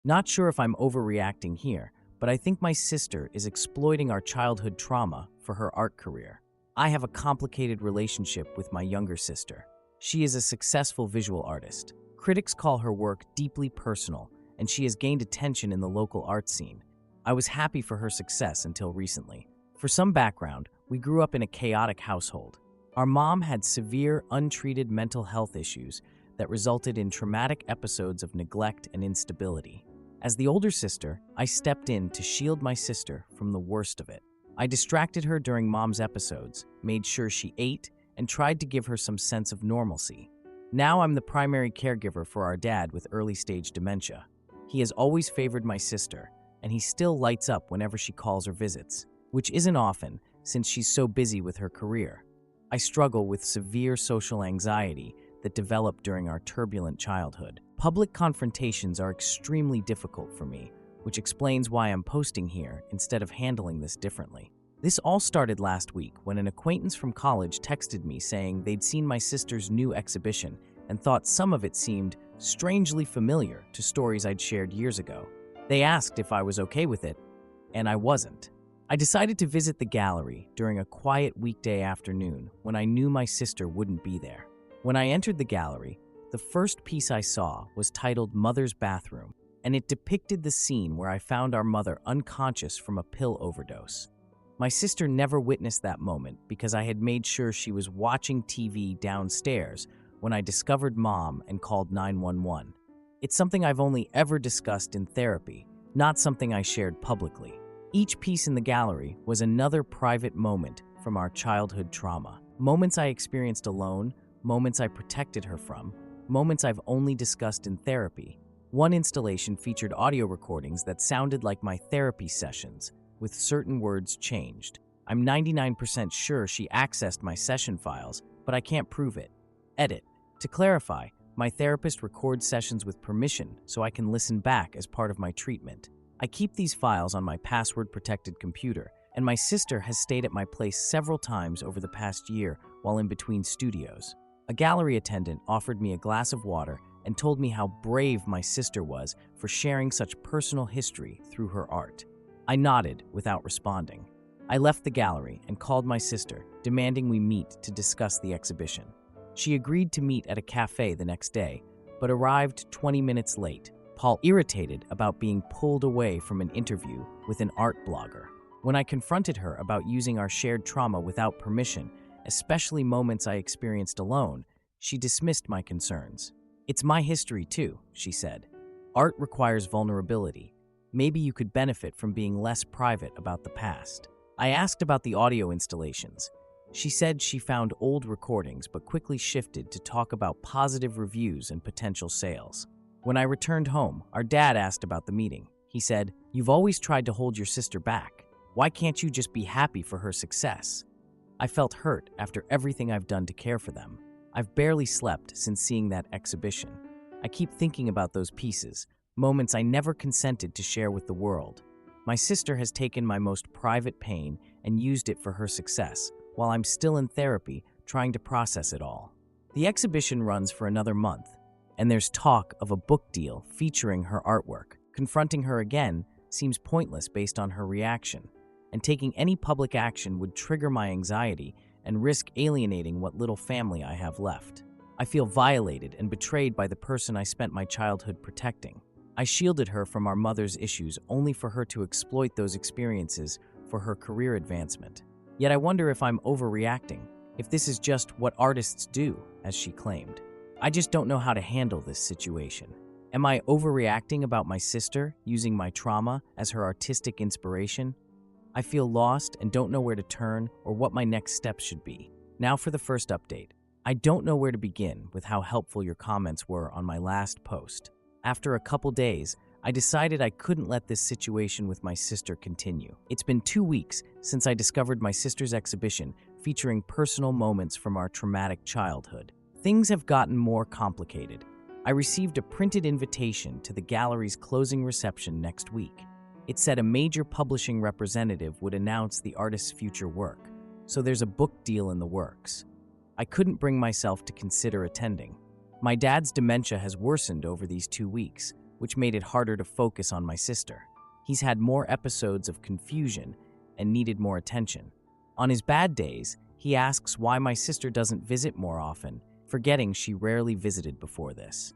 Not sure if I'm overreacting here, but I think my sister is exploiting our childhood trauma for her art career. I have a complicated relationship with my younger sister. She is a successful visual artist. Critics call her work deeply personal, and she has gained attention in the local art scene. I was happy for her success until recently. For some background, we grew up in a chaotic household. Our mom had severe, untreated mental health issues that resulted in traumatic episodes of neglect and instability. As the older sister, I stepped in to shield my sister from the worst of it. I distracted her during mom's episodes, made sure she ate, and tried to give her some sense of normalcy. Now I'm the primary caregiver for our dad with early-stage dementia. He has always favored my sister, and he still lights up whenever she calls or visits, which isn't often since she's so busy with her career. I struggle with severe social anxiety that developed during our turbulent childhood. Public confrontations are extremely difficult for me, which explains why I'm posting here instead of handling this differently. This all started last week when an acquaintance from college texted me saying they'd seen my sister's new exhibition and thought some of it seemed strangely familiar to stories I'd shared years ago. They asked if I was okay with it, and I wasn't. I decided to visit the gallery during a quiet weekday afternoon when I knew my sister wouldn't be there. When I entered the gallery, the first piece I saw was titled Mother's Bathroom, and it depicted the scene where I found our mother unconscious from a pill overdose. My sister never witnessed that moment because I had made sure she was watching TV downstairs when I discovered Mom and called 911. It's something I've only ever discussed in therapy, not something I shared publicly. Each piece in the gallery was another private moment from our childhood trauma. Moments I experienced alone, moments I protected her from, moments I've only discussed in therapy. One installation featured audio recordings that sounded like my therapy sessions, with certain words changed. I'm 99% sure she accessed my session files, but I can't prove it. Edit. To clarify, my therapist records sessions with permission so I can listen back as part of my treatment. I keep these files on my password-protected computer, and my sister has stayed at my place several times over the past year while in between studios. A gallery attendant offered me a glass of water and told me how brave my sister was for sharing such personal history through her art. I nodded without responding. I left the gallery and called my sister, demanding we meet to discuss the exhibition. She agreed to meet at a cafe the next day, but arrived 20 minutes late, irritated about being pulled away from an interview with an art blogger. When I confronted her about using our shared trauma without permission, especially moments I experienced alone, she dismissed my concerns. "It's my history too," she said. "Art requires vulnerability. Maybe you could benefit from being less private about the past." I asked about the audio installations. She said she found old recordings but quickly shifted to talk about positive reviews and potential sales. When I returned home, our dad asked about the meeting. He said, "You've always tried to hold your sister back. Why can't you just be happy for her success?" I felt hurt after everything I've done to care for them. I've barely slept since seeing that exhibition. I keep thinking about those pieces, moments I never consented to share with the world. My sister has taken my most private pain and used it for her success, while I'm still in therapy trying to process it all. The exhibition runs for another month, and there's talk of a book deal featuring her artwork. Confronting her again seems pointless based on her reaction, and taking any public action would trigger my anxiety and risk alienating what little family I have left. I feel violated and betrayed by the person I spent my childhood protecting. I shielded her from our mother's issues only for her to exploit those experiences for her career advancement. Yet I wonder if I'm overreacting, if this is just what artists do, as she claimed. I just don't know how to handle this situation. Am I overreacting about my sister, using my trauma as her artistic inspiration? I feel lost and don't know where to turn or what my next steps should be. Now for the first update. I don't know where to begin with how helpful your comments were on my last post. After a couple days, I decided I couldn't let this situation with my sister continue. It's been 2 weeks since I discovered my sister's exhibition featuring personal moments from our traumatic childhood. Things have gotten more complicated. I received a printed invitation to the gallery's closing reception next week. It said a major publishing representative would announce the artist's future work, so there's a book deal in the works. I couldn't bring myself to consider attending. My dad's dementia has worsened over these 2 weeks, which made it harder to focus on my sister. He's had more episodes of confusion and needed more attention. On his bad days, he asks why my sister doesn't visit more often, forgetting she rarely visited before this.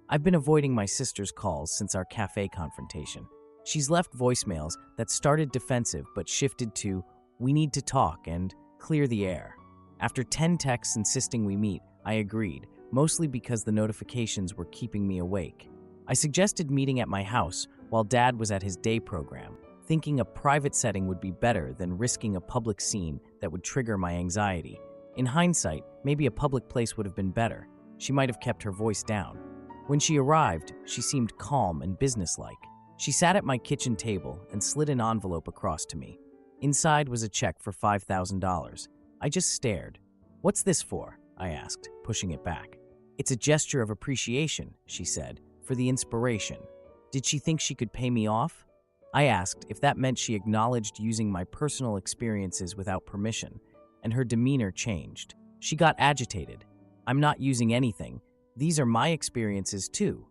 I've been avoiding my sister's calls since our cafe confrontation. She's left voicemails that started defensive but shifted to, "We need to talk," and "clear the air." After 10 texts insisting we meet, I agreed, mostly because the notifications were keeping me awake. I suggested meeting at my house while Dad was at his day program, thinking a private setting would be better than risking a public scene that would trigger my anxiety. In hindsight, maybe a public place would have been better. She might have kept her voice down. When she arrived, she seemed calm and businesslike. She sat at my kitchen table and slid an envelope across to me. Inside was a check for $5,000. I just stared. "What's this for?" I asked, pushing it back. "It's a gesture of appreciation," she said, "for the inspiration." Did she think she could pay me off? I asked if that meant she acknowledged using my personal experiences without permission, and her demeanor changed. She got agitated. "I'm not using anything. These are my experiences too."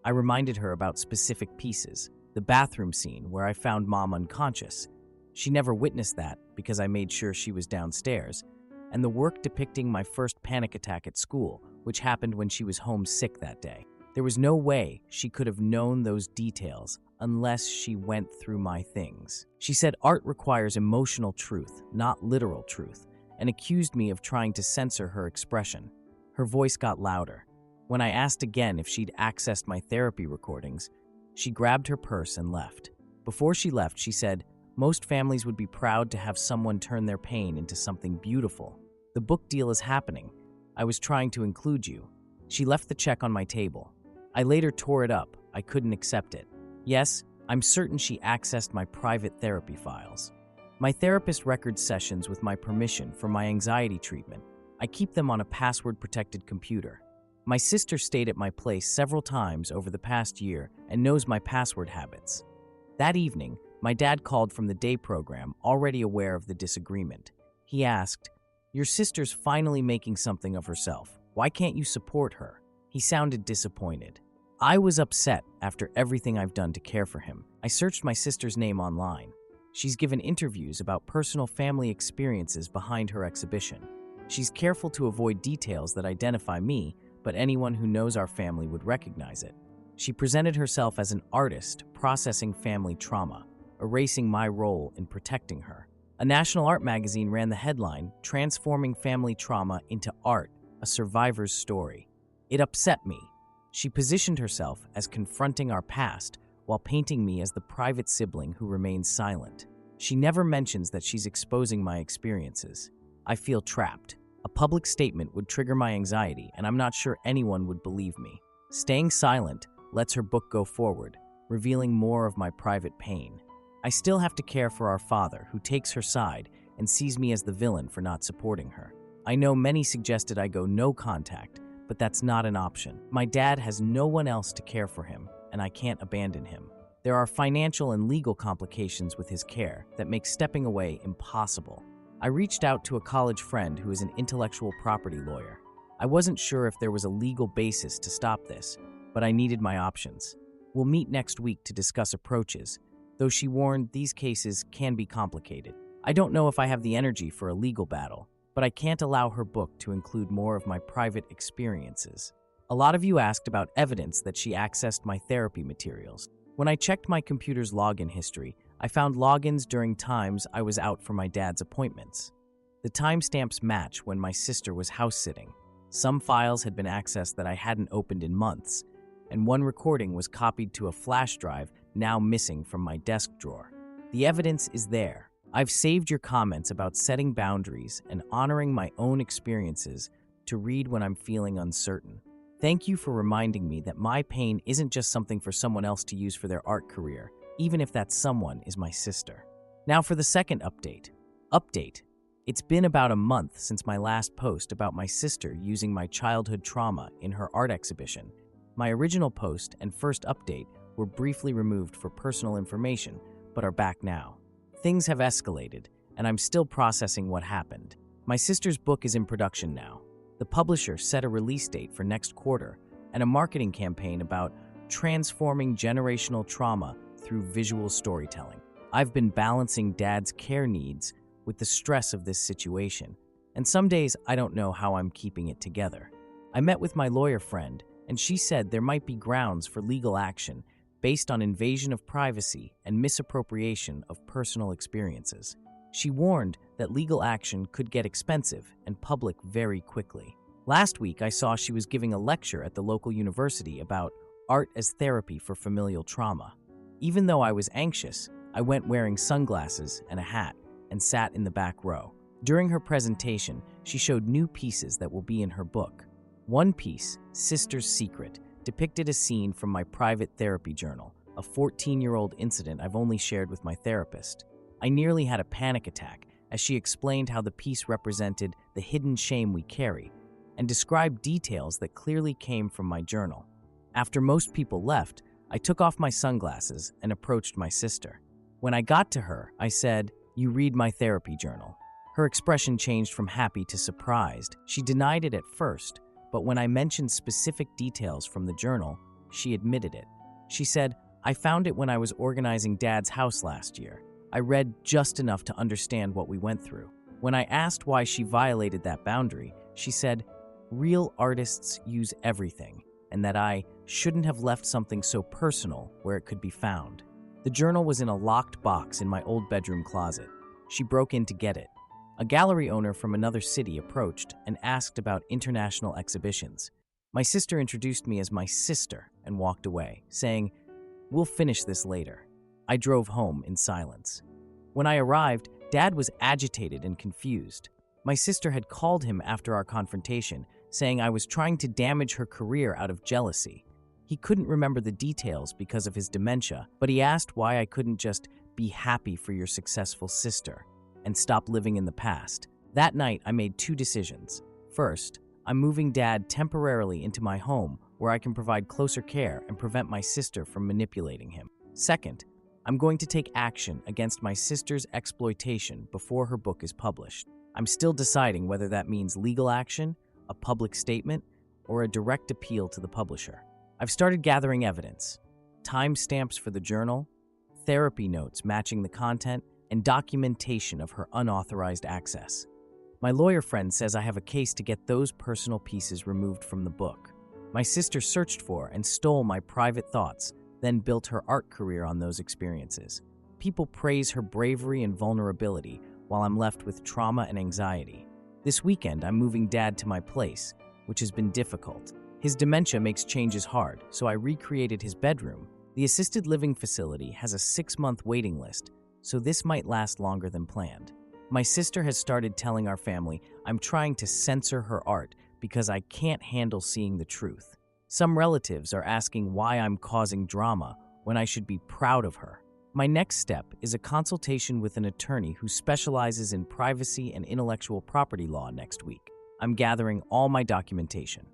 I reminded her about specific pieces, the bathroom scene where I found Mom unconscious. She never witnessed that because I made sure she was downstairs, and the work depicting my first panic attack at school, which happened when she was home sick that day. There was no way she could have known those details unless she went through my things. She said art requires emotional truth, not literal truth, and accused me of trying to censor her expression. Her voice got louder. When I asked again if she'd accessed my therapy recordings, she grabbed her purse and left. Before she left, she said, "Most families would be proud to have someone turn their pain into something beautiful. The book deal is happening. I was trying to include you." She left the check on my table. I later tore it up. I couldn't accept it. Yes, I'm certain she accessed my private therapy files. My therapist records sessions with my permission for my anxiety treatment. I keep them on a password-protected computer. My sister stayed at my place several times over the past year and knows my password habits. That evening, my dad called from the day program, already aware of the disagreement. He asked, "Your sister's finally making something of herself. Why can't you support her?" He sounded disappointed. I was upset after everything I've done to care for him. I searched my sister's name online. She's given interviews about personal family experiences behind her exhibition. She's careful to avoid details that identify me, but anyone who knows our family would recognize it. She presented herself as an artist processing family trauma, erasing my role in protecting her. A national art magazine ran the headline, "Transforming Family Trauma into Art, a Survivor's Story." It upset me. She positioned herself as confronting our past while painting me as the private sibling who remains silent. She never mentions that she's exposing my experiences. I feel trapped. A public statement would trigger my anxiety, and I'm not sure anyone would believe me. Staying silent lets her book go forward, revealing more of my private pain. I still have to care for our father, who takes her side and sees me as the villain for not supporting her. I know many suggested I go no contact, but that's not an option. My dad has no one else to care for him, and I can't abandon him. There are financial and legal complications with his care that make stepping away impossible. I reached out to a college friend who is an intellectual property lawyer. I wasn't sure if there was a legal basis to stop this, but I needed my options. We'll meet next week to discuss approaches, though she warned these cases can be complicated. I don't know if I have the energy for a legal battle, but I can't allow her book to include more of my private experiences. A lot of you asked about evidence that she accessed my therapy materials. When I checked my computer's login history, I found logins during times I was out for my dad's appointments. The timestamps match when my sister was house-sitting. Some files had been accessed that I hadn't opened in months, and one recording was copied to a flash drive now missing from my desk drawer. The evidence is there. I've saved your comments about setting boundaries and honoring my own experiences to read when I'm feeling uncertain. Thank you for reminding me that my pain isn't just something for someone else to use for their art career, even if that someone is my sister. Now for the second update. It's been about a month since my last post about my sister using my childhood trauma in her art exhibition. My original post and first update were briefly removed for personal information, but are back now. Things have escalated, and I'm still processing what happened. My sister's book is in production now. The publisher set a release date for next quarter, and a marketing campaign about transforming generational trauma through visual storytelling. I've been balancing Dad's care needs with the stress of this situation, and some days I don't know how I'm keeping it together. I met with my lawyer friend, and she said there might be grounds for legal action based on invasion of privacy and misappropriation of personal experiences. She warned that legal action could get expensive and public very quickly. Last week, I saw she was giving a lecture at the local university about art as therapy for familial trauma. Even though I was anxious, I went wearing sunglasses and a hat and sat in the back row. During her presentation, she showed new pieces that will be in her book. One piece, Sister's Secret, depicted a scene from my private therapy journal, a 14-year-old incident I've only shared with my therapist. I nearly had a panic attack as she explained how the piece represented the hidden shame we carry and described details that clearly came from my journal. After most people left, I took off my sunglasses and approached my sister. When I got to her, I said, "You read my therapy journal." Her expression changed from happy to surprised. She denied it at first, but when I mentioned specific details from the journal, she admitted it. She said, "I found it when I was organizing Dad's house last year. I read just enough to understand what we went through." When I asked why she violated that boundary, she said, "Real artists use everything, and that I shouldn't have left something so personal where it could be found." The journal was in a locked box in my old bedroom closet. She broke in to get it. A gallery owner from another city approached and asked about international exhibitions. My sister introduced me as my sister and walked away, saying, "We'll finish this later." I drove home in silence. When I arrived, Dad was agitated and confused. My sister had called him after our confrontation, saying I was trying to damage her career out of jealousy. He couldn't remember the details because of his dementia, but he asked why I couldn't just be happy for your successful sister and stop living in the past. That night, I made two decisions. First, I'm moving Dad temporarily into my home where I can provide closer care and prevent my sister from manipulating him. Second, I'm going to take action against my sister's exploitation before her book is published. I'm still deciding whether that means legal action, a public statement, or a direct appeal to the publisher. I've started gathering evidence, timestamps for the journal, therapy notes matching the content, and documentation of her unauthorized access. My lawyer friend says I have a case to get those personal pieces removed from the book. My sister searched for and stole my private thoughts, then built her art career on those experiences. People praise her bravery and vulnerability, while I'm left with trauma and anxiety. This weekend, I'm moving Dad to my place, which has been difficult. His dementia makes changes hard, so I recreated his bedroom. The assisted living facility has a 6-month waiting list, so this might last longer than planned. My sister has started telling our family I'm trying to censor her art because I can't handle seeing the truth. Some relatives are asking why I'm causing drama when I should be proud of her. My next step is a consultation with an attorney who specializes in privacy and intellectual property law next week. I'm gathering all my documentation.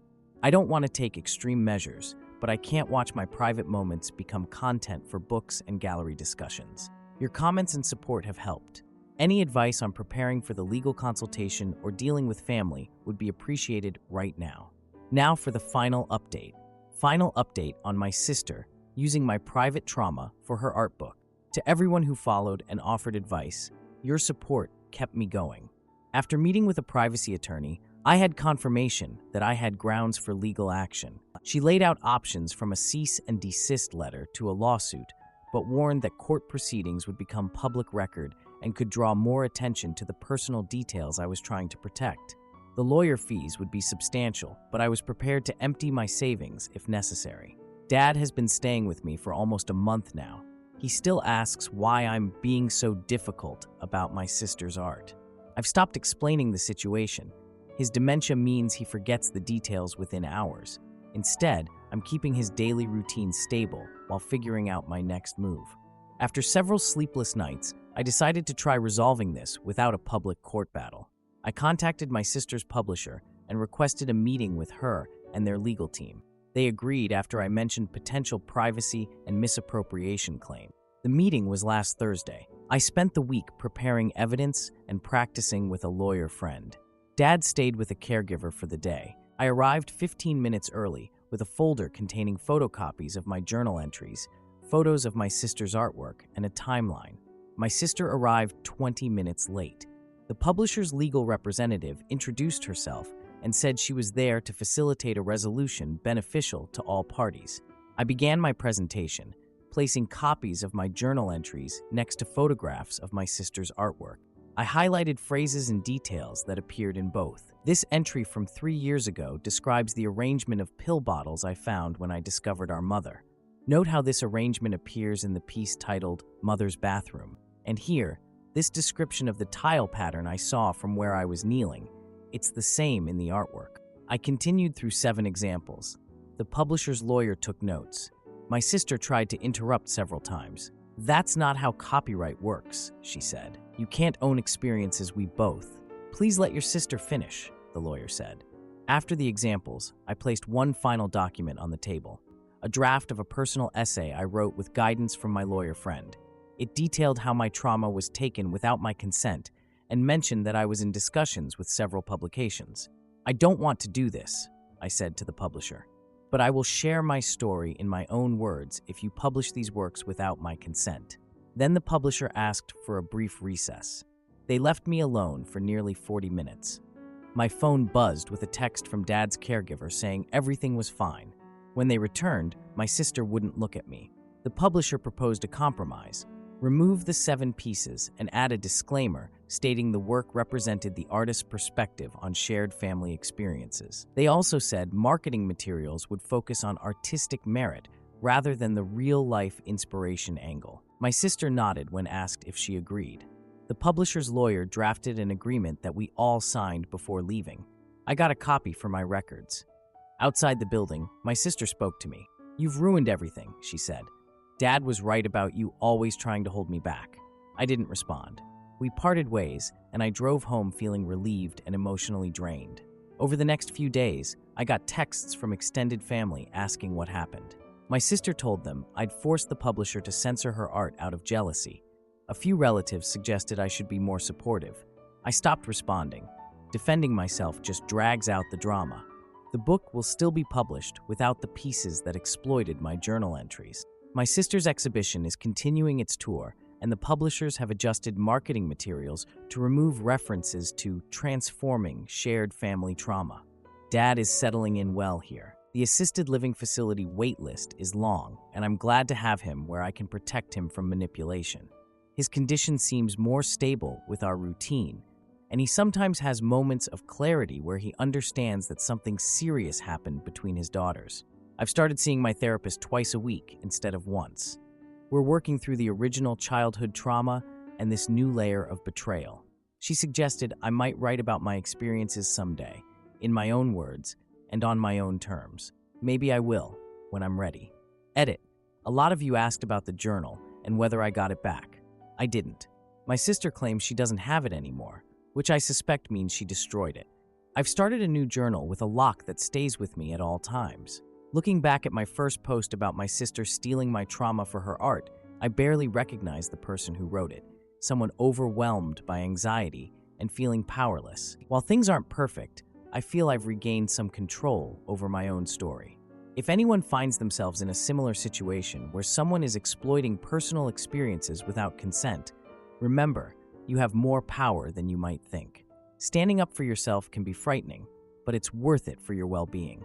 I don't want to take extreme measures, but I can't watch my private moments become content for books and gallery discussions. Your comments and support have helped. Any advice on preparing for the legal consultation or dealing with family would be appreciated right now. Now for the final update. Final update on my sister using my private trauma for her art book. To everyone who followed and offered advice, your support kept me going. After meeting with a privacy attorney, I had confirmation that I had grounds for legal action. She laid out options from a cease and desist letter to a lawsuit, but warned that court proceedings would become public record and could draw more attention to the personal details I was trying to protect. The lawyer fees would be substantial, but I was prepared to empty my savings if necessary. Dad has been staying with me for almost a month now. He still asks why I'm being so difficult about my sister's art. I've stopped explaining the situation. His dementia means he forgets the details within hours. Instead, I'm keeping his daily routine stable while figuring out my next move. After several sleepless nights, I decided to try resolving this without a public court battle. I contacted my sister's publisher and requested a meeting with her and their legal team. They agreed after I mentioned potential privacy and misappropriation claim. The meeting was last Thursday. I spent the week preparing evidence and practicing with a lawyer friend. Dad stayed with a caregiver for the day. I arrived 15 minutes early, with a folder containing photocopies of my journal entries, photos of my sister's artwork, and a timeline. My sister arrived 20 minutes late. The publisher's legal representative introduced herself and said she was there to facilitate a resolution beneficial to all parties. I began my presentation, placing copies of my journal entries next to photographs of my sister's artwork. I highlighted phrases and details that appeared in both. This entry from 3 years ago describes the arrangement of pill bottles I found when I discovered our mother. Note how this arrangement appears in the piece titled Mother's Bathroom. And here, this description of the tile pattern I saw from where I was kneeling. It's the same in the artwork. I continued through 7 examples. The publisher's lawyer took notes. My sister tried to interrupt several times. "That's not how copyright works," she said. "You can't own experiences we both." "Please let your sister finish," the lawyer said. After the examples, I placed one final document on the table, a draft of a personal essay I wrote with guidance from my lawyer friend. It detailed how my trauma was taken without my consent and mentioned that I was in discussions with several publications. "I don't want to do this," I said to the publisher, "but I will share my story in my own words if you publish these works without my consent." Then the publisher asked for a brief recess. They left me alone for nearly 40 minutes. My phone buzzed with a text from Dad's caregiver saying everything was fine. When they returned, my sister wouldn't look at me. The publisher proposed a compromise: remove the 7 pieces and add a disclaimer stating the work represented the artist's perspective on shared family experiences. They also said marketing materials would focus on artistic merit rather than the real-life inspiration angle. My sister nodded when asked if she agreed. The publisher's lawyer drafted an agreement that we all signed before leaving. I got a copy for my records. Outside the building, my sister spoke to me. "You've ruined everything," she said. "Dad was right about you always trying to hold me back." I didn't respond. We parted ways, and I drove home feeling relieved and emotionally drained. Over the next few days, I got texts from extended family asking what happened. My sister told them I'd forced the publisher to censor her art out of jealousy. A few relatives suggested I should be more supportive. I stopped responding. Defending myself just drags out the drama. The book will still be published without the pieces that exploited my journal entries. My sister's exhibition is continuing its tour, and the publishers have adjusted marketing materials to remove references to transforming shared family trauma. Dad is settling in well here. The assisted living facility wait list is long, and I'm glad to have him where I can protect him from manipulation. His condition seems more stable with our routine, and he sometimes has moments of clarity where he understands that something serious happened between his daughters. I've started seeing my therapist twice a week instead of once. We're working through the original childhood trauma and this new layer of betrayal. She suggested I might write about my experiences someday, in my own words and on my own terms. Maybe I will, when I'm ready. Edit. A lot of you asked about the journal and whether I got it back. I didn't. My sister claims she doesn't have it anymore, which I suspect means she destroyed it. I've started a new journal with a lock that stays with me at all times. Looking back at my first post about my sister stealing my trauma for her art, I barely recognized the person who wrote it, someone overwhelmed by anxiety and feeling powerless. While things aren't perfect, I feel I've regained some control over my own story. If anyone finds themselves in a similar situation where someone is exploiting personal experiences without consent, remember, you have more power than you might think. Standing up for yourself can be frightening, but it's worth it for your well-being.